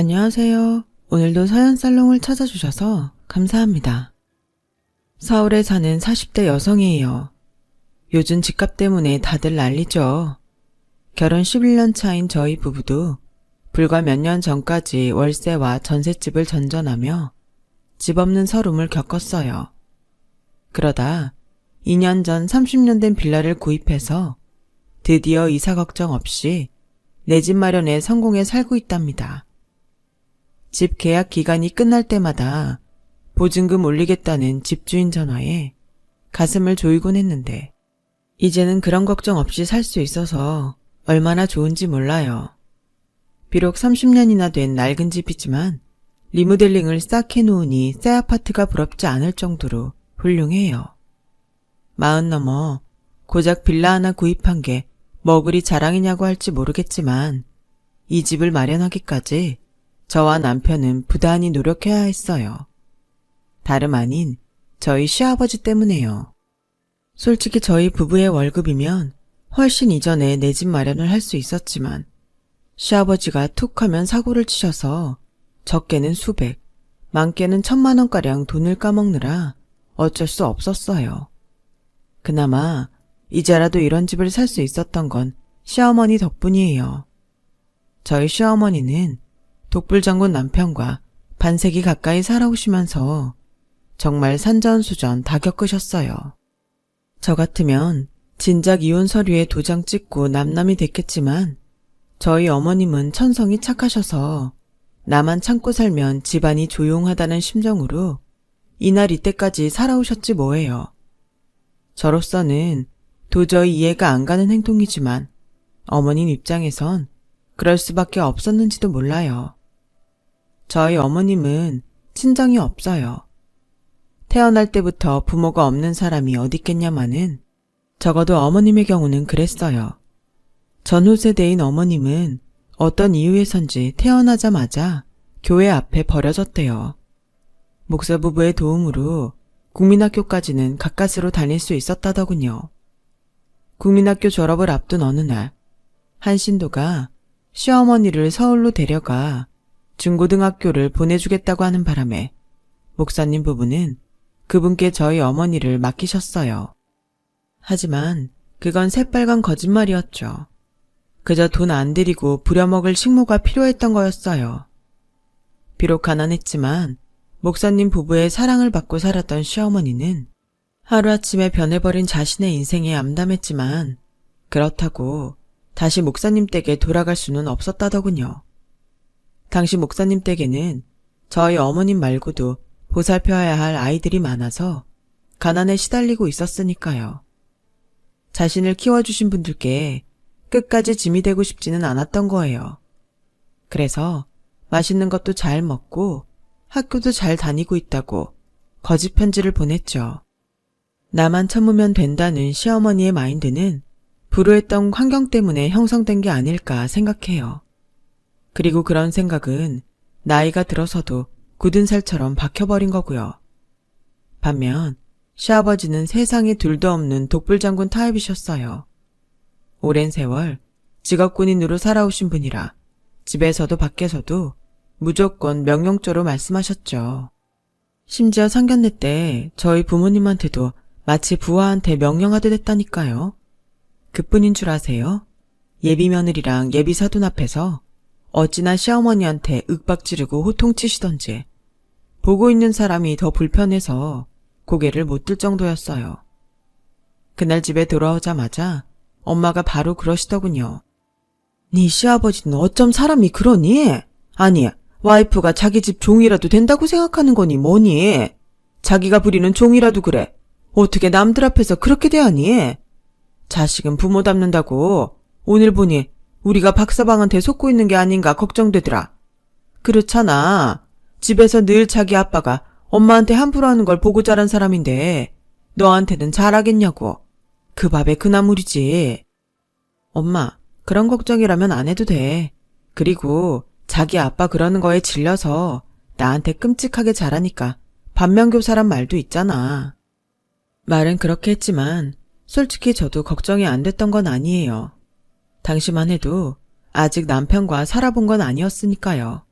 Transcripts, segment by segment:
안녕하세요. 오늘도 서연살롱을 찾아주셔서 감사합니다. 서울에 사는 40대 여성이에요. 요즘 집값 때문에 다들 난리죠. 결혼 11년 차인 저희 부부도 불과 몇 년 전까지 월세와 전셋집을 전전하며 집 없는 서름을 겪었어요. 그러다 2년 전 30년 된 빌라를 구입해서 드디어 이사 걱정 없이 내 집 마련에 성공해 살고 있답니다. 집 계약 기간이 끝날 때마다 보증금 올리겠다는 집주인 전화에 가슴을 조이곤 했는데 이제는 그런 걱정 없이 살 수 있어서 얼마나 좋은지 몰라요. 비록 30년이나 된 낡은 집이지만 리모델링을 싹 해놓으니 새 아파트가 부럽지 않을 정도로 훌륭해요. 40 넘어 고작 빌라 하나 구입한 게 뭐 그리 자랑이냐고 할지 모르겠지만 이 집을 마련하기까지 저와 남편은 부단히 노력해야 했어요. 다름 아닌 저희 시아버지 때문에요. 솔직히 저희 부부의 월급이면 훨씬 이전에 내 집 마련을 할 수 있었지만 시아버지가 툭 하면 사고를 치셔서 적게는 수백, 많게는 1,000만 원가량 돈을 까먹느라 어쩔 수 없었어요. 그나마 이제라도 이런 집을 살 수 있었던 건 시어머니 덕분이에요. 저희 시어머니는 독불장군 남편과 반세기 가까이 살아오시면서 정말 산전수전 다 겪으셨어요. 저 같으면 진작 이혼 서류에 도장 찍고 남남이 됐겠지만 저희 어머님은 천성이 착하셔서 나만 참고 살면 집안이 조용하다는 심정으로 이날 이때까지 살아오셨지 뭐예요. 저로서는 도저히 이해가 안 가는 행동이지만 어머님 입장에선 그럴 수밖에 없었는지도 몰라요. 저희 어머님은 친정이 없어요. 태어날 때부터 부모가 없는 사람이 어디 있겠냐마는 적어도 어머님의 경우는 그랬어요. 전후 세대인 어머님은 어떤 이유에선지 태어나자마자 교회 앞에 버려졌대요. 목사 부부의 도움으로 국민학교까지는 가까스로 다닐 수 있었다더군요. 국민학교 졸업을 앞둔 어느 날 한 신도가 시어머니를 서울로 데려가 중고등학교를 보내주겠다고 하는 바람에 목사님 부부는 그분께 저희 어머니를 맡기셨어요. 하지만 그건 새빨간 거짓말이었죠. 그저 돈 안 들이고 부려먹을 식모가 필요했던 거였어요. 비록 가난했지만 목사님 부부의 사랑을 받고 살았던 시어머니는 하루아침에 변해버린 자신의 인생에 암담했지만 그렇다고 다시 목사님 댁에 돌아갈 수는 없었다더군요. 당시 목사님 댁에는 저희 어머님 말고도 보살펴야 할 아이들이 많아서 가난에 시달리고 있었으니까요. 자신을 키워주신 분들께 끝까지 짐이 되고 싶지는 않았던 거예요. 그래서 맛있는 것도 잘 먹고 학교도 잘 다니고 있다고 거짓 편지를 보냈죠. 나만 참으면 된다는 시어머니의 마인드는 불우했던 환경 때문에 형성된 게 아닐까 생각해요. 그리고 그런 생각은 나이가 들어서도 굳은 살처럼 박혀버린 거고요. 반면 시아버지는 세상에 둘도 없는 독불장군 타입이셨어요. 오랜 세월 직업군인으로 살아오신 분이라 집에서도 밖에서도 무조건 명령조로 말씀하셨죠. 심지어 상견례 때 저희 부모님한테도 마치 부하한테 명령하듯 했다니까요. 그뿐인 줄 아세요? 예비 며느리랑 예비 사돈 앞에서 어찌나 시어머니한테 윽박지르고 호통치시던지 보고 있는 사람이 더 불편해서 고개를 못 들 정도였어요. 그날 집에 돌아오자마자 엄마가 바로 그러시더군요. 네 시아버지는 어쩜 사람이 그러니? 아니, 와이프가 자기 집 종이라도 된다고 생각하는 거니 뭐니? 자기가 부리는 종이라도 그래. 어떻게 남들 앞에서 그렇게 대하니? 자식은 부모 닮는다고 오늘 보니 우리가 박서방한테 속고 있는 게 아닌가 걱정되더라. 그렇잖아. 집에서 늘 자기 아빠가 엄마한테 함부로 하는 걸 보고 자란 사람인데 너한테는 잘하겠냐고. 그 밥에 그 나물이지. 엄마, 그런 걱정이라면 안 해도 돼. 그리고 자기 아빠 그러는 거에 질려서 나한테 끔찍하게 잘하니까 반면교사란 말도 있잖아. 말은 그렇게 했지만 솔직히 저도 걱정이 안 됐던 건 아니에요. 당시만 해도 아직 남편과 살아본 건 아니었으니까요.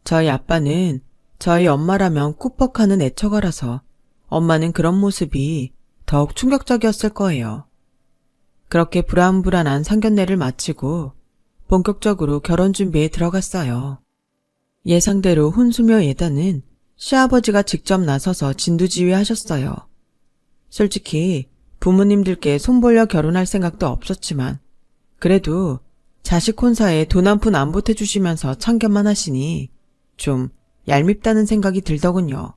저희 아빠는 저희 엄마라면 꾸벅하는 애처가라서 엄마는 그런 모습이 더욱 충격적이었을 거예요. 그렇게 불안불안한 상견례를 마치고 본격적으로 결혼 준비에 들어갔어요. 예상대로 혼수며 예단은 시아버지가 직접 나서서 진두지휘하셨어요. 솔직히 부모님들께 손벌려 결혼할 생각도 없었지만 그래도 자식 혼사에 돈 한 푼 안 보태주시면서 참견만 하시니 좀 얄밉다는 생각이 들더군요.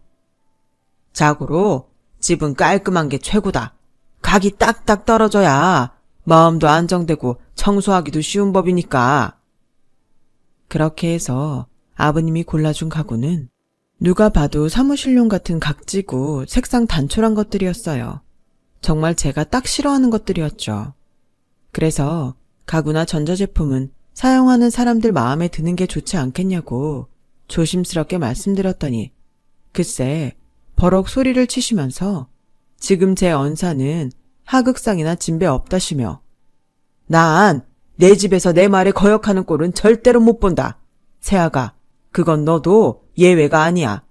자고로 집은 깔끔한 게 최고다. 각이 딱딱 떨어져야 마음도 안정되고 청소하기도 쉬운 법이니까. 그렇게 해서 아버님이 골라준 가구는 누가 봐도 사무실용 같은 각지고 색상 단촐한 것들이었어요. 정말 제가 딱 싫어하는 것들이었죠. 그래서 가구나 전자제품은 사용하는 사람들 마음에 드는 게 좋지 않겠냐고 조심스럽게 말씀드렸더니 글쎄 버럭 소리를 치시면서 지금 제 언사는 하극상이나 진배 없다시며 난 내 집에서 내 말에 거역하는 꼴은 절대로 못 본다. 세아가 그건 너도 예외가 아니야.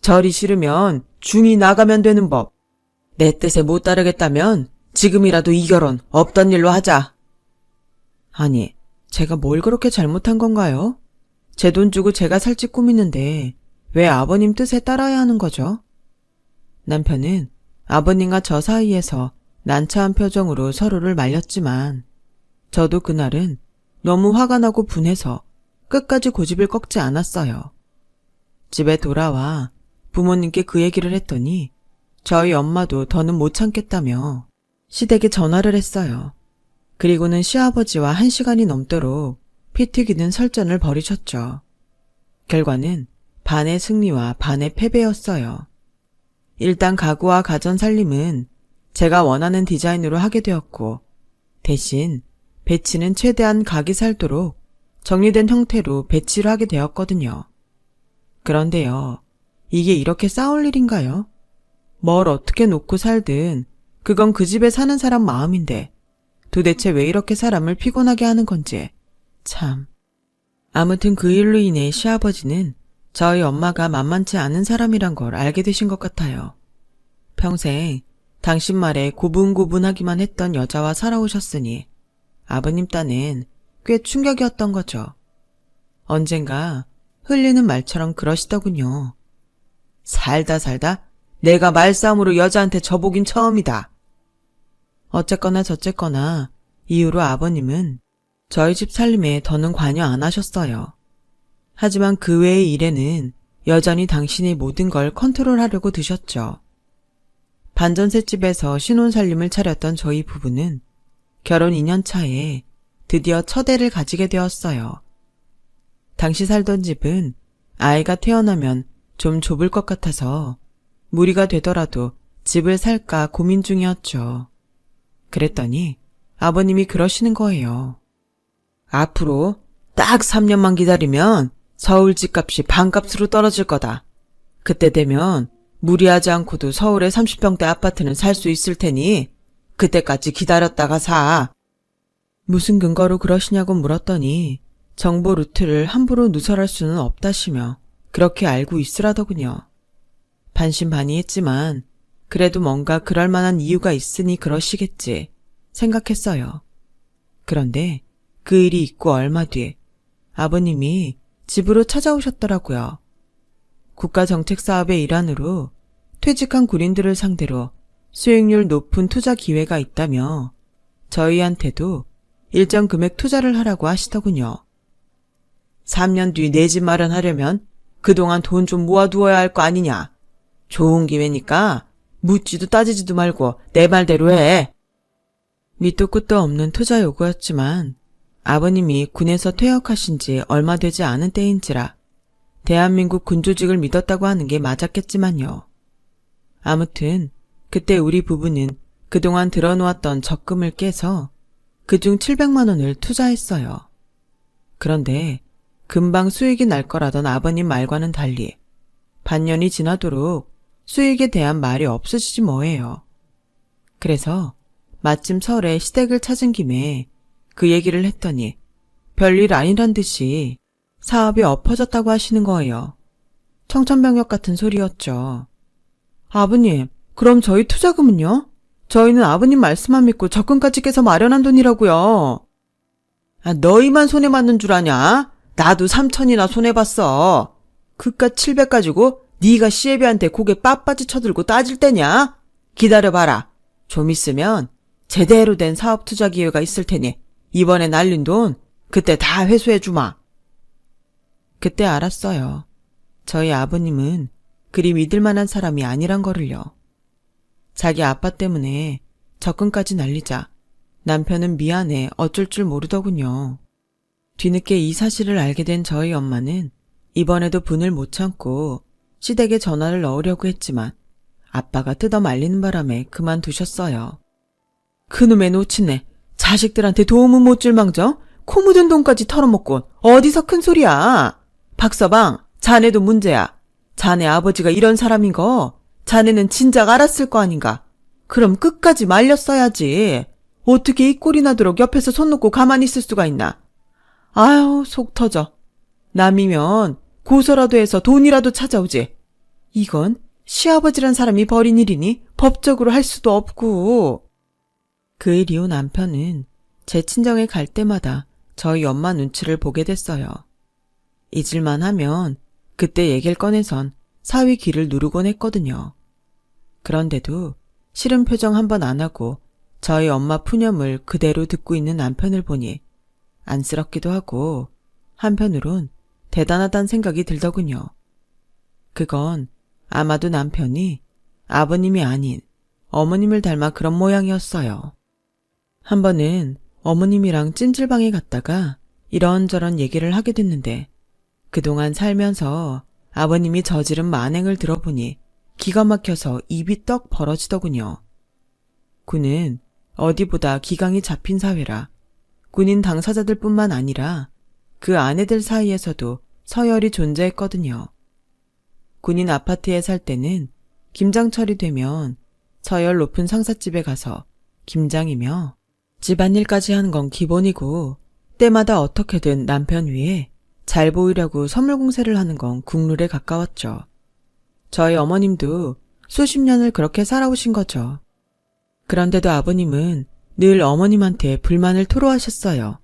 절이 싫으면 중이 나가면 되는 법. 내 뜻에 못 따르겠다면 지금이라도 이 결혼 없던 일로 하자. 아니, 제가 뭘 그렇게 잘못한 건가요? 제 돈 주고 제가 살 집 꾸미는데 왜 아버님 뜻에 따라야 하는 거죠? 남편은 아버님과 저 사이에서 난처한 표정으로 서로를 말렸지만 저도 그날은 너무 화가 나고 분해서 끝까지 고집을 꺾지 않았어요. 집에 돌아와 부모님께 그 얘기를 했더니 저희 엄마도 더는 못 참겠다며 시댁에 전화를 했어요. 그리고는 시아버지와 1시간이 넘도록 피 튀기는 설전을 벌이셨죠. 결과는 반의 승리와 반의 패배였어요. 일단 가구와 가전 살림은 제가 원하는 디자인으로 하게 되었고 대신 배치는 최대한 각이 살도록 정리된 형태로 배치를 하게 되었거든요. 그런데요, 이게 이렇게 싸울 일인가요? 뭘 어떻게 놓고 살든 그건 그 집에 사는 사람 마음인데 도대체 왜 이렇게 사람을 피곤하게 하는 건지 참. 아무튼 그 일로 인해 시아버지는 저희 엄마가 만만치 않은 사람이란 걸 알게 되신 것 같아요. 평생 당신 말에 고분고분하기만 했던 여자와 살아오셨으니 아버님 딴엔 꽤 충격이었던 거죠. 언젠가 흘리는 말처럼 그러시더군요. 살다 내가 말싸움으로 여자한테 져보긴 처음이다. 어쨌거나 저쨌거나 이후로 아버님은 저희 집 살림에 더는 관여 안 하셨어요. 하지만 그 외의 일에는 여전히 당신이 모든 걸 컨트롤하려고 드셨죠. 반전셋집에서 신혼살림을 차렸던 저희 부부는 결혼 2년 차에 드디어 첫 애를 가지게 되었어요. 당시 살던 집은 아이가 태어나면 좀 좁을 것 같아서 무리가 되더라도 집을 살까 고민 중이었죠. 그랬더니 아버님이 그러시는 거예요. 앞으로 딱 3년만 기다리면 서울 집값이 반값으로 떨어질 거다. 그때 되면 무리하지 않고도 서울의 30평대 아파트는 살 수 있을 테니 그때까지 기다렸다가 사. 무슨 근거로 그러시냐고 물었더니 정보 루트를 함부로 누설할 수는 없다시며 그렇게 알고 있으라더군요. 반신반의했지만 그래도 뭔가 그럴 만한 이유가 있으니 그러시겠지 생각했어요. 그런데 그 일이 있고 얼마 뒤 아버님이 집으로 찾아오셨더라고요. 국가정책사업의 일환으로 퇴직한 군인들을 상대로 수익률 높은 투자 기회가 있다며 저희한테도 일정 금액 투자를 하라고 하시더군요. 3년 뒤 내 집 마련하려면 그동안 돈 좀 모아두어야 할 거 아니냐. 좋은 기회니까 묻지도 따지지도 말고 내 말대로 해. 밑도 끝도 없는 투자 요구였지만 아버님이 군에서 퇴역하신 지 얼마 되지 않은 때인지라 대한민국 군조직을 믿었다고 하는 게 맞았겠지만요. 아무튼 그때 우리 부부는 그동안 들어놓았던 적금을 깨서 그중 700만 원을 투자했어요. 그런데 금방 수익이 날 거라던 아버님 말과는 달리 반년이 지나도록 수익에 대한 말이 없어지지 뭐예요. 그래서 마침 설에 시댁을 찾은 김에 그 얘기를 했더니 별일 아니란 듯이 사업이 엎어졌다고 하시는 거예요. 청천벽력 같은 소리였죠. 아버님, 그럼 저희 투자금은요? 저희는 아버님 말씀만 믿고 적금까지 깨서 마련한 돈이라고요. 아, 너희만 손해봤는 줄 아냐? 나도 3천이나 손해봤어. 그깟 700 가지고 네가 시애비한테 고개 빳빳이 쳐들고 따질 때냐? 기다려봐라. 좀 있으면 제대로 된 사업 투자 기회가 있을 테니 이번에 날린 돈 그때 다 회수해주마. 그때 알았어요. 저희 아버님은 그리 믿을 만한 사람이 아니란 거를요. 자기 아빠 때문에 적금까지 날리자 남편은 미안해 어쩔 줄 모르더군요. 뒤늦게 이 사실을 알게 된 저희 엄마는 이번에도 분을 못 참고 시댁에 전화를 넣으려고 했지만 아빠가 뜯어 말리는 바람에 그만두셨어요. 그놈의 노친네, 자식들한테 도움은 못 줄 망정 코 묻은 돈까지 털어먹고 어디서 큰 소리야. 박서방, 자네도 문제야. 자네 아버지가 이런 사람인 거 자네는 진작 알았을 거 아닌가. 그럼 끝까지 말렸어야지. 어떻게 이 꼴이 나도록 옆에서 손 놓고 가만히 있을 수가 있나. 아유, 속 터져. 남이면 고소라도 해서 돈이라도 찾아오지. 이건 시아버지란 사람이 벌인 일이니 법적으로 할 수도 없고. 그 일 이후 남편은 제 친정에 갈 때마다 저희 엄마 눈치를 보게 됐어요. 잊을만 하면 그때 얘기를 꺼내선 사위 귀를 누르곤 했거든요. 그런데도 싫은 표정 한 번 안 하고 저희 엄마 푸념을 그대로 듣고 있는 남편을 보니 안쓰럽기도 하고 한편으론 대단하다는 생각이 들더군요. 그건 아마도 남편이 아버님이 아닌 어머님을 닮아 그런 모양이었어요. 한 번은 어머님이랑 찜질방에 갔다가 이런저런 얘기를 하게 됐는데 그동안 살면서 아버님이 저지른 만행을 들어보니 기가 막혀서 입이 떡 벌어지더군요. 군은 어디보다 기강이 잡힌 사회라 군인 당사자들 뿐만 아니라 그 아내들 사이에서도 서열이 존재했거든요. 군인 아파트에 살 때는 김장철이 되면 서열 높은 상삿집에 가서 김장이며 집안일까지 하는 건 기본이고 때마다 어떻게든 남편 위에 잘 보이려고 선물 공세를 하는 건 국룰에 가까웠죠. 저희 어머님도 수십 년을 그렇게 살아오신 거죠. 그런데도 아버님은 늘 어머님한테 불만을 토로하셨어요.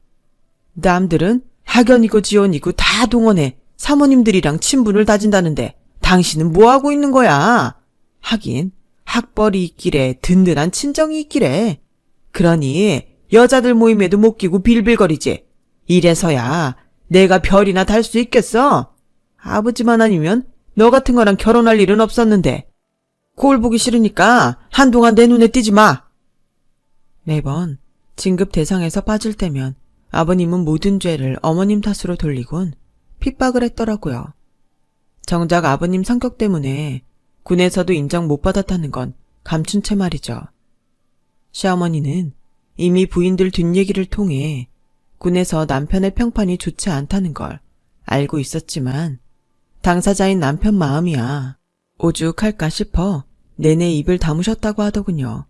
남들은 학연이고 지원이고 다 동원해 사모님들이랑 친분을 다진다는데 당신은 뭐하고 있는 거야? 하긴 학벌이 있기래 든든한 친정이 있기래. 그러니 여자들 모임에도 못 끼고 빌빌거리지. 이래서야 내가 별이나 달 수 있겠어? 아버지만 아니면 너 같은 거랑 결혼할 일은 없었는데. 꼴 보기 싫으니까 한동안 내 눈에 띄지 마. 매번 진급 대상에서 빠질 때면 아버님은 모든 죄를 어머님 탓으로 돌리곤 핍박을 했더라고요. 정작 아버님 성격 때문에 군에서도 인정 못 받았다는 건 감춘 채 말이죠. 시어머니는 이미 부인들 뒷얘기를 통해 군에서 남편의 평판이 좋지 않다는 걸 알고 있었지만 당사자인 남편 마음이야 오죽할까 싶어 내내 입을 다무셨다고 하더군요.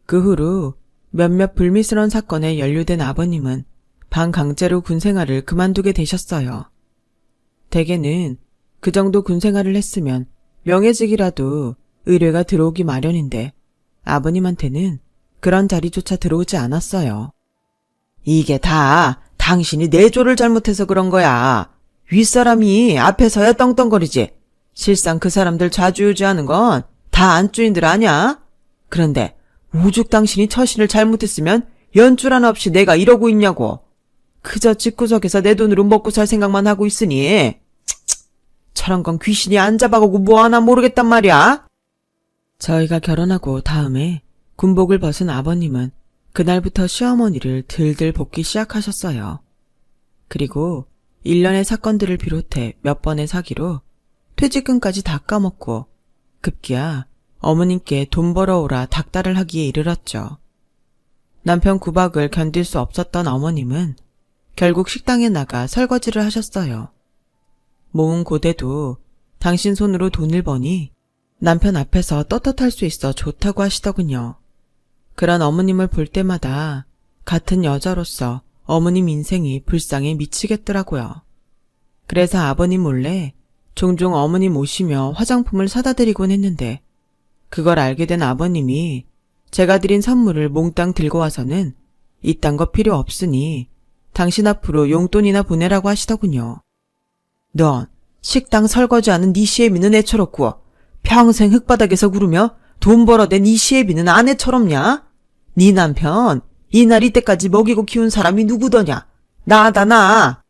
그 후로 몇몇 불미스러운 사건에 연루된 아버님은 반강제로 군생활을 그만두게 되셨어요. 대개는 그 정도 군생활을 했으면 명예직이라도 의뢰가 들어오기 마련인데 아버님한테는 그런 자리조차 들어오지 않았어요. 이게 다 당신이 내조를 잘못해서 그런 거야. 윗사람이 앞에서야 떵떵거리지. 실상 그 사람들 좌지우지하는 건 다 안주인들 아냐? 그런데 오죽 당신이 처신을 잘못했으면 연줄 하나 없이 내가 이러고 있냐고. 그저 집구석에서 내 돈으로 먹고 살 생각만 하고 있으니 저런 건 귀신이 안 잡아가고 뭐하나 모르겠단 말이야. 저희가 결혼하고 다음에 군복을 벗은 아버님은 그날부터 시어머니를 들들 볶기 시작하셨어요. 그리고 일련의 사건들을 비롯해 몇 번의 사기로 퇴직금까지 다 까먹고 급기야 어머님께 돈 벌어오라 닥달을 하기에 이르렀죠. 남편 구박을 견딜 수 없었던 어머님은 결국 식당에 나가 설거지를 하셨어요. 모은 고대도 당신 손으로 돈을 버니 남편 앞에서 떳떳할 수 있어 좋다고 하시더군요. 그런 어머님을 볼 때마다 같은 여자로서 어머님 인생이 불쌍해 미치겠더라고요. 그래서 아버님 몰래 종종 어머니 모시며 화장품을 사다 드리곤 했는데 그걸 알게 된 아버님이 제가 드린 선물을 몽땅 들고 와서는 이딴 거 필요 없으니 당신 앞으로 용돈이나 보내라고 하시더군요. 넌 식당 설거지하는 네 시애미는 애처롭고 평생 흙바닥에서 구르며 돈 벌어댄 네 시애미는 안 애처롭냐? 네 남편 이날 이때까지 먹이고 키운 사람이 누구더냐? 나다 나.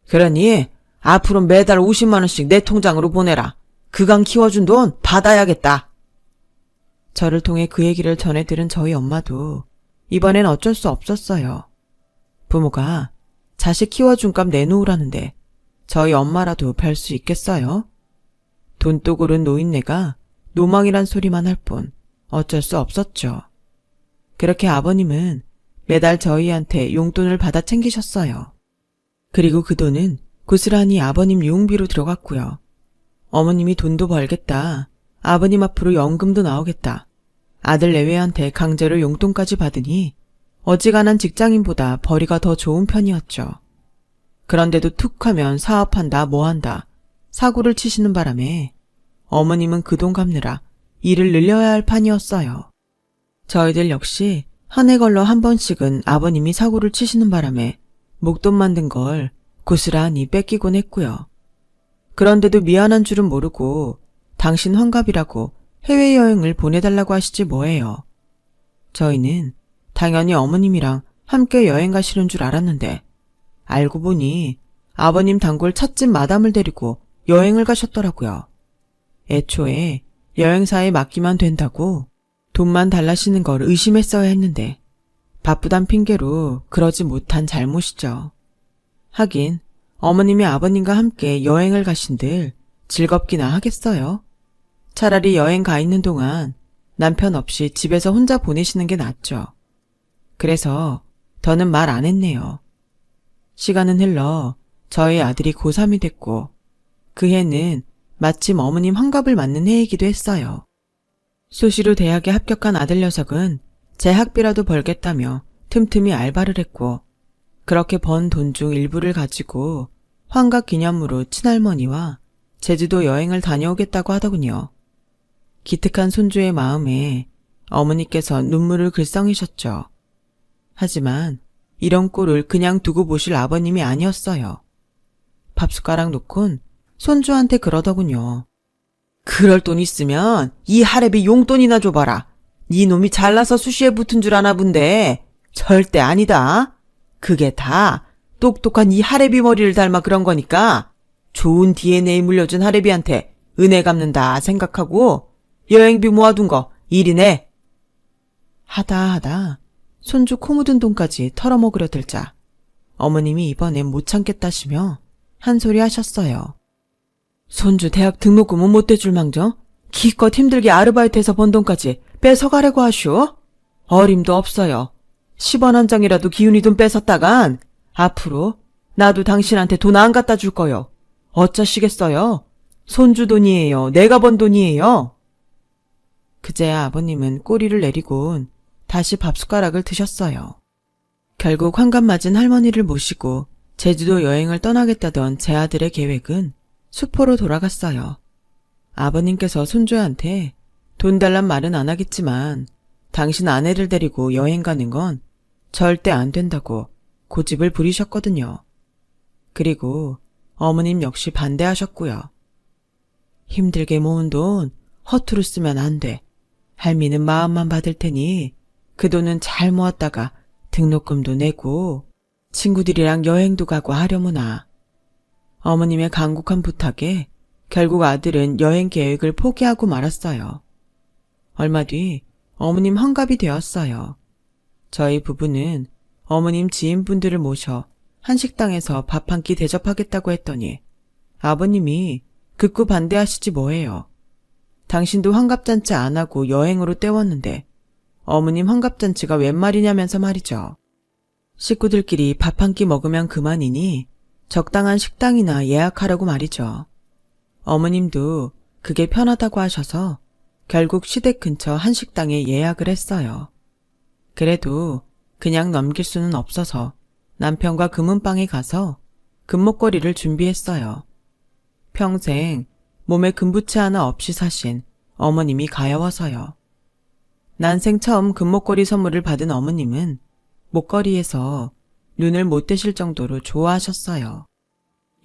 그러니 앞으로 매달 50만 원씩 내 통장으로 보내라. 그간 키워준 돈 받아야겠다. 저를 통해 그 얘기를 전해 들은 저희 엄마도 이번엔 어쩔 수 없었어요. 부모가 자식 키워준 값 내놓으라는데 저희 엄마라도 별 수 있겠어요? 돈독오른 노인네가 노망이란 소리만 할 뿐 어쩔 수 없었죠. 그렇게 아버님은 매달 저희한테 용돈을 받아 챙기셨어요. 그리고 그 돈은 고스란히 아버님 유흥비로 들어갔고요. 어머님이 돈도 벌겠다. 아버님 앞으로 연금도 나오겠다. 아들 내외한테 강제로 용돈까지 받으니 어지간한 직장인보다 벌이가 더 좋은 편이었죠. 그런데도 툭 하면 사업한다 뭐한다 사고를 치시는 바람에 어머님은 그 돈 갚느라 일을 늘려야 할 판이었어요. 저희들 역시 한 해 걸러 한 번씩은 아버님이 사고를 치시는 바람에 목돈 만든 걸 고스란히 뺏기곤 했고요. 그런데도 미안한 줄은 모르고 당신 환갑이라고 해외여행을 보내달라고 하시지 뭐예요. 저희는 당연히 어머님이랑 함께 여행 가시는 줄 알았는데 알고 보니 아버님 단골 찻집 마담을 데리고 여행을 가셨더라고요. 애초에 여행사에 맡기면 된다고 돈만 달라시는 걸 의심했어야 했는데 바쁘단 핑계로 그러지 못한 잘못이죠. 하긴 어머님이 아버님과 함께 여행을 가신들 즐겁기나 하겠어요. 차라리 여행 가 있는 동안 남편 없이 집에서 혼자 보내시는 게 낫죠. 그래서 더는 말 안 했네요. 시간은 흘러 저희 아들이 고3이 됐고 그 해는 마침 어머님 환갑을 맞는 해이기도 했어요. 수시로 대학에 합격한 아들 녀석은 제 학비라도 벌겠다며 틈틈이 알바를 했고 그렇게 번 돈 중 일부를 가지고 환갑 기념으로 친할머니와 제주도 여행을 다녀오겠다고 하더군요. 기특한 손주의 마음에 어머니께서 눈물을 글썽이셨죠. 하지만 이런 꼴을 그냥 두고 보실 아버님이 아니었어요. 밥숟가락 놓곤 손주한테 그러더군요. 그럴 돈 있으면 이 할애비 용돈이나 줘봐라. 네 놈이 잘나서 수시에 붙은 줄 아나 본데 절대 아니다. 그게 다 똑똑한 이 할애비 머리를 닮아 그런 거니까 좋은 DNA 물려준 할애비한테 은혜 갚는다 생각하고 여행비 모아둔 거 일이네. 하다 손주 코 묻은 돈까지 털어먹으려 들자 어머님이 이번엔 못 참겠다시며 한 소리 하셨어요. 손주 대학 등록금은 못 대줄 망정 기껏 힘들게 아르바이트해서 번 돈까지 뺏어가려고 하슈? 어림도 없어요. 10원 한 장이라도 기훈이 돈 뺏었다간 앞으로 나도 당신한테 돈 안 갖다 줄 거요. 어쩌시겠어요? 손주 돈이에요. 내가 번 돈이에요. 그제야 아버님은 꼬리를 내리곤 다시 밥숟가락을 드셨어요. 결국 환갑 맞은 할머니를 모시고 제주도 여행을 떠나겠다던 제 아들의 계획은 수포로 돌아갔어요. 아버님께서 손주한테 돈 달란 말은 안 하겠지만 당신 아내를 데리고 여행 가는 건 절대 안 된다고 고집을 부리셨거든요. 그리고 어머님 역시 반대하셨고요. 힘들게 모은 돈 허투루 쓰면 안 돼. 할미는 마음만 받을 테니 그 돈은 잘 모았다가 등록금도 내고 친구들이랑 여행도 가고 하려무나. 어머님의 간곡한 부탁에 결국 아들은 여행 계획을 포기하고 말았어요. 얼마 뒤 어머님 환갑이 되었어요. 저희 부부는 어머님 지인분들을 모셔 한식당에서 밥 한 끼 대접하겠다고 했더니 아버님이 극구 반대하시지 뭐예요. 당신도 환갑잔치 안 하고 여행으로 때웠는데 어머님 환갑잔치가 웬 말이냐면서 말이죠. 식구들끼리 밥 한 끼 먹으면 그만이니 적당한 식당이나 예약하라고 말이죠. 어머님도 그게 편하다고 하셔서 결국 시댁 근처 한식당에 예약을 했어요. 그래도 그냥 넘길 수는 없어서 남편과 금은방에 가서 금목걸이를 준비했어요. 평생 몸에 금부치 하나 없이 사신 어머님이 가여워서요. 난생 처음 금목걸이 선물을 받은 어머님은 목걸이에서 눈을 못 떼실 정도로 좋아하셨어요.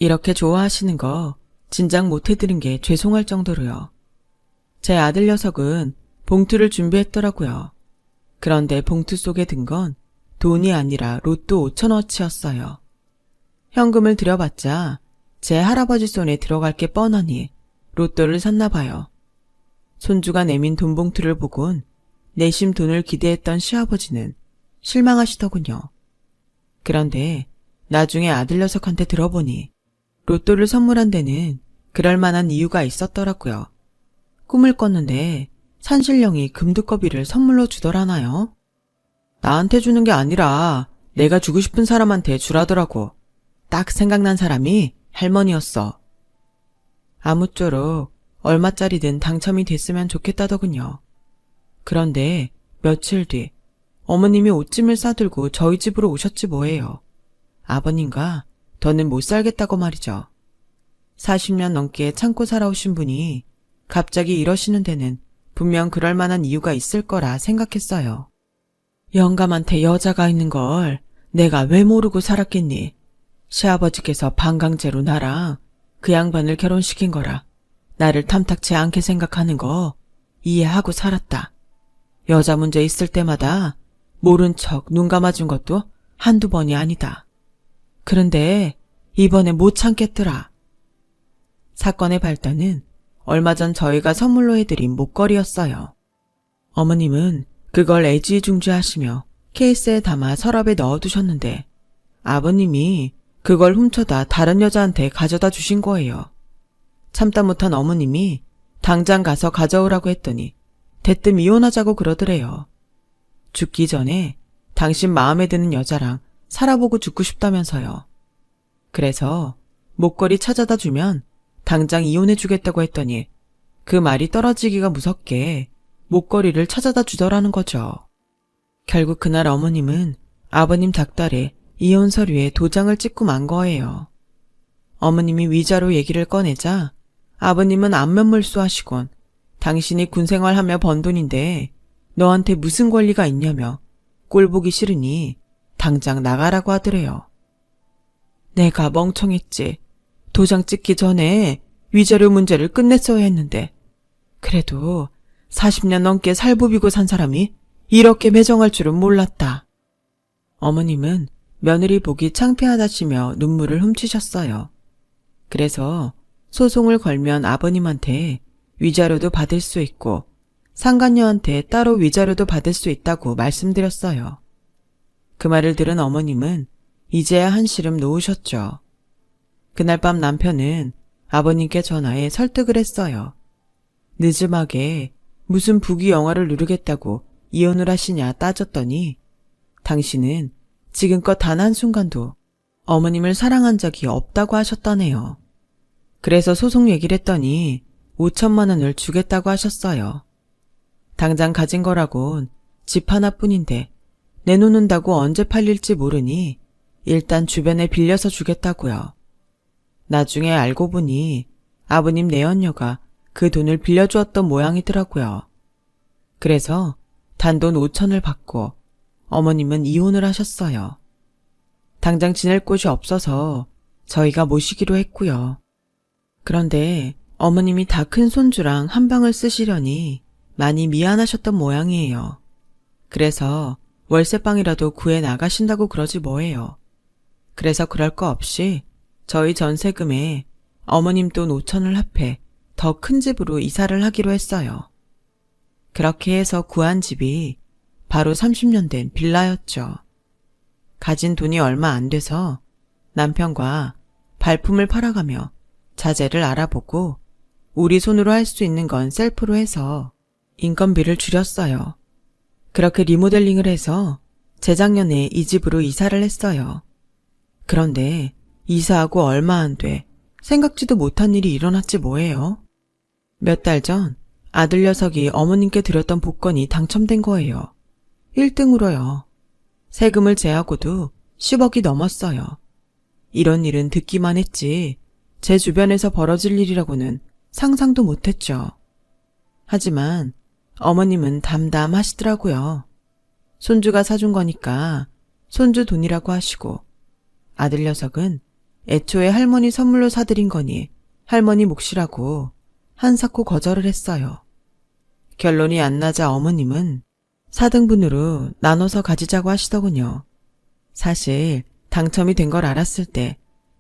이렇게 좋아하시는 거 진작 못 해드린 게 죄송할 정도로요. 제 아들 녀석은 봉투를 준비했더라고요. 그런데 봉투 속에 든 건 돈이 아니라 로또 5천원어치였어요. 현금을 들여봤자 제 할아버지 손에 들어갈 게 뻔하니 로또를 샀나 봐요. 손주가 내민 돈 봉투를 보곤 내심 돈을 기대했던 시아버지는 실망하시더군요. 그런데 나중에 아들 녀석한테 들어보니 로또를 선물한 데는 그럴 만한 이유가 있었더라고요. 꿈을 꿨는데 산신령이 금두꺼비를 선물로 주더라나요? 나한테 주는 게 아니라 내가 주고 싶은 사람한테 주라더라고. 딱 생각난 사람이 할머니였어. 아무쪼록 얼마짜리든 당첨이 됐으면 좋겠다더군요. 그런데 며칠 뒤 어머님이 옷짐을 싸들고 저희 집으로 오셨지 뭐예요. 아버님과 더는 못 살겠다고 말이죠. 40년 넘게 참고 살아오신 분이 갑자기 이러시는 데는 분명 그럴 만한 이유가 있을 거라 생각했어요. 영감한테 여자가 있는 걸 내가 왜 모르고 살았겠니? 시아버지께서 반강제로 나랑 그 양반을 결혼시킨 거라 나를 탐탁치 않게 생각하는 거 이해하고 살았다. 여자 문제 있을 때마다 모른 척 눈 감아준 것도 한두 번이 아니다. 그런데 이번에 못 참겠더라. 사건의 발단은 얼마 전 저희가 선물로 해드린 목걸이였어요. 어머님은 그걸 애지중지하시며 케이스에 담아 서랍에 넣어두셨는데 아버님이 그걸 훔쳐다 다른 여자한테 가져다 주신 거예요. 참다 못한 어머님이 당장 가서 가져오라고 했더니 대뜸 이혼하자고 그러더래요. 죽기 전에 당신 마음에 드는 여자랑 살아보고 죽고 싶다면서요. 그래서 목걸이 찾아다 주면 당장 이혼해주겠다고 했더니 그 말이 떨어지기가 무섭게 목걸이를 찾아다 주더라는 거죠. 결국 그날 어머님은 아버님 닭달에 이혼 서류에 도장을 찍고 만 거예요. 어머님이 위자료 얘기를 꺼내자 아버님은 안면물수하시곤 당신이 군생활하며 번 돈인데 너한테 무슨 권리가 있냐며 꼴보기 싫으니 당장 나가라고 하더래요. 내가 멍청했지. 도장 찍기 전에 위자료 문제를 끝냈어야 했는데 그래도 40년 넘게 살부비고 산 사람이 이렇게 매정할 줄은 몰랐다. 어머님은 며느리 보기 창피하다시며 눈물을 훔치셨어요. 그래서 소송을 걸면 아버님한테 위자료도 받을 수 있고 상간녀한테 따로 위자료도 받을 수 있다고 말씀드렸어요. 그 말을 들은 어머님은 이제야 한시름 놓으셨죠. 그날 밤 남편은 아버님께 전화해 설득을 했어요. 늦음하게 무슨 부귀 영화를 누리겠다고 이혼을 하시냐 따졌더니 당신은 지금껏 단 한순간도 어머님을 사랑한 적이 없다고 하셨다네요. 그래서 소송 얘기를 했더니 5천만 원을 주겠다고 하셨어요. 당장 가진 거라곤 집 하나뿐인데 내놓는다고 언제 팔릴지 모르니 일단 주변에 빌려서 주겠다고요. 나중에 알고 보니 아버님 내연녀가 그 돈을 빌려주었던 모양이더라고요. 그래서 단돈 5천을 받고 어머님은 이혼을 하셨어요. 당장 지낼 곳이 없어서 저희가 모시기로 했고요. 그런데 어머님이 다 큰 손주랑 한 방을 쓰시려니 많이 미안하셨던 모양이에요. 그래서 월세방이라도 구해 나가신다고 그러지 뭐예요. 그래서 그럴 거 없이 저희 전세금에 어머님 돈 5천을 합해 더 큰 집으로 이사를 하기로 했어요. 그렇게 해서 구한 집이 바로 30년 된 빌라였죠. 가진 돈이 얼마 안 돼서 남편과 발품을 팔아가며 자재를 알아보고 우리 손으로 할 수 있는 건 셀프로 해서 인건비를 줄였어요. 그렇게 리모델링을 해서 재작년에 이 집으로 이사를 했어요. 그런데 이사하고 얼마 안 돼 생각지도 못한 일이 일어났지 뭐예요. 몇 달 전 아들 녀석이 어머님께 드렸던 복권이 당첨된 거예요. 1등으로요. 세금을 제하고도 10억이 넘었어요. 이런 일은 듣기만 했지 제 주변에서 벌어질 일이라고는 상상도 못했죠. 하지만 어머님은 담담하시더라고요. 손주가 사준 거니까 손주 돈이라고 하시고, 아들 녀석은 애초에 할머니 선물로 사드린 거니 할머니 몫이라고 한사코 거절을 했어요. 결론이 안 나자 어머님은 4등분으로 나눠서 가지자고 하시더군요. 사실 당첨이 된 걸 알았을 때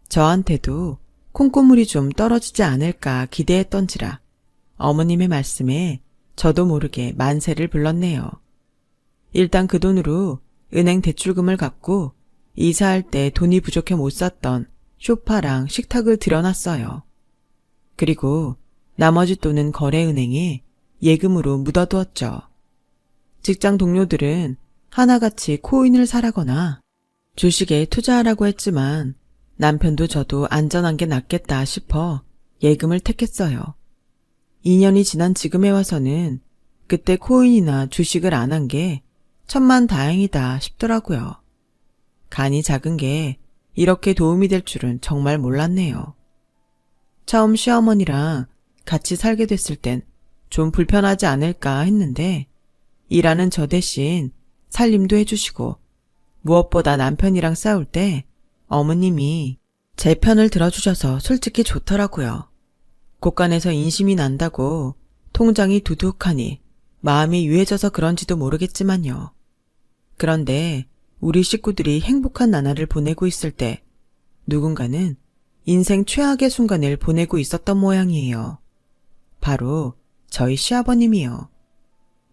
저한테도 콩고물이 좀 떨어지지 않을까 기대했던지라 어머님의 말씀에 저도 모르게 만세를 불렀네요. 일단 그 돈으로 은행 대출금을 갚고 이사할 때 돈이 부족해 못 샀던 소파랑 식탁을 들여놨어요. 그리고 나머지 돈은 거래은행에 예금으로 묻어두었죠. 직장 동료들은 하나같이 코인을 사라거나 주식에 투자하라고 했지만 남편도 저도 안전한 게 낫겠다 싶어 예금을 택했어요. 2년이 지난 지금에 와서는 그때 코인이나 주식을 안 한 게 천만다행이다 싶더라고요. 간이 작은 게 이렇게 도움이 될 줄은 정말 몰랐네요. 처음 시어머니랑 같이 살게 됐을 땐 좀 불편하지 않을까 했는데 일하는 저 대신 살림도 해주시고 무엇보다 남편이랑 싸울 때 어머님이 제 편을 들어주셔서 솔직히 좋더라고요. 곳간에서 인심이 난다고 통장이 두둑하니 마음이 유해져서 그런지도 모르겠지만요. 그런데 우리 식구들이 행복한 나날을 보내고 있을 때 누군가는 인생 최악의 순간을 보내고 있었던 모양이에요. 바로 저희 시아버님이요.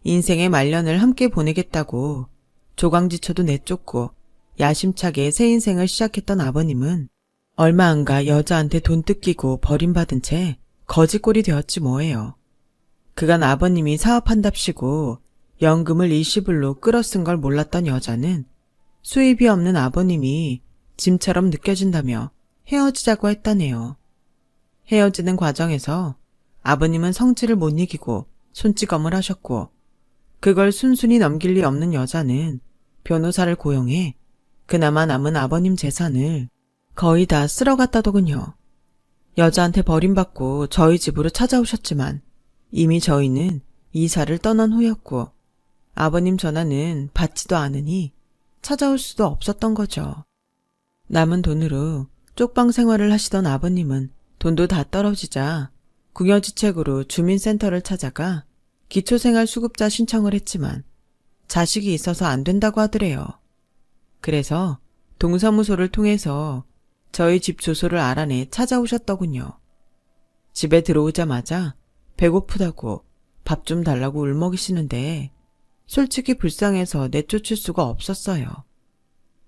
인생의 말년을 함께 보내겠다고 조강지처도 내쫓고 야심차게 새 인생을 시작했던 아버님은 얼마 안 가 여자한테 돈 뜯기고 버림받은 채 거지꼴이 되었지 뭐예요. 그간 아버님이 사업한답시고 연금을 일시불로 끌어쓴 걸 몰랐던 여자는 수입이 없는 아버님이 짐처럼 느껴진다며 헤어지자고 했다네요. 헤어지는 과정에서 아버님은 성질을 못 이기고 손찌검을 하셨고 그걸 순순히 넘길 리 없는 여자는 변호사를 고용해 그나마 남은 아버님 재산을 거의 다 쓸어갔다더군요. 여자한테 버림받고 저희 집으로 찾아오셨지만 이미 저희는 이사를 떠난 후였고 아버님 전화는 받지도 않으니 찾아올 수도 없었던 거죠. 남은 돈으로 쪽방 생활을 하시던 아버님은 돈도 다 떨어지자 궁여지책으로 주민센터를 찾아가 기초생활수급자 신청을 했지만 자식이 있어서 안 된다고 하더래요. 그래서 동사무소를 통해서 저희 집 주소를 알아내 찾아오셨더군요. 집에 들어오자마자 배고프다고 밥 좀 달라고 울먹이시는데 솔직히 불쌍해서 내쫓을 수가 없었어요.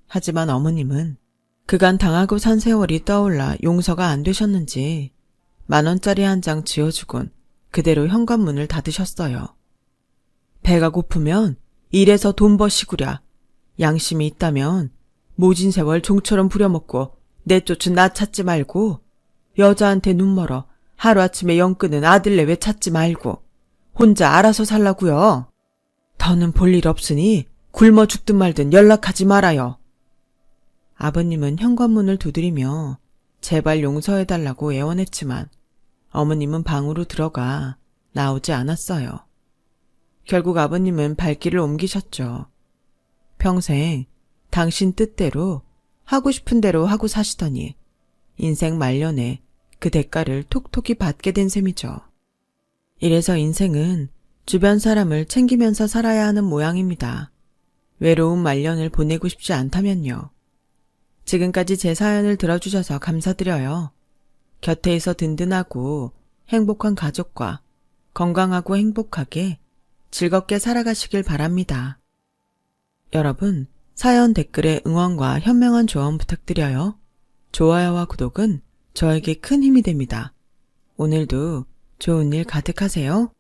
하지만 어머님은 그간 당하고 산 세월이 떠올라 용서가 안 되셨는지 10,000원짜리 한 장 쥐어주곤 그대로 현관문을 닫으셨어요. 배가 고프면 일해서 돈 버시구랴. 양심이 있다면 모진 세월 종처럼 부려먹고 내쫓은 나 찾지 말고 여자한테 눈 멀어 하루아침에 영 끄는 아들내외 찾지 말고 혼자 알아서 살라고요. 더는 볼 일 없으니 굶어 죽든 말든 연락하지 말아요. 아버님은 현관문을 두드리며 제발 용서해달라고 애원했지만 어머님은 방으로 들어가 나오지 않았어요. 결국 아버님은 발길을 옮기셨죠. 평생 당신 뜻대로 하고 싶은 대로 하고 사시더니 인생 말년에 그 대가를 톡톡히 받게 된 셈이죠. 이래서 인생은 주변 사람을 챙기면서 살아야 하는 모양입니다. 외로운 말년을 보내고 싶지 않다면요. 지금까지 제 사연을 들어주셔서 감사드려요. 곁에 있어 든든하고 행복한 가족과 건강하고 행복하게 즐겁게 살아가시길 바랍니다. 여러분, 사연 댓글에 응원과 현명한 조언 부탁드려요. 좋아요와 구독은 저에게 큰 힘이 됩니다. 오늘도 좋은 일 가득하세요.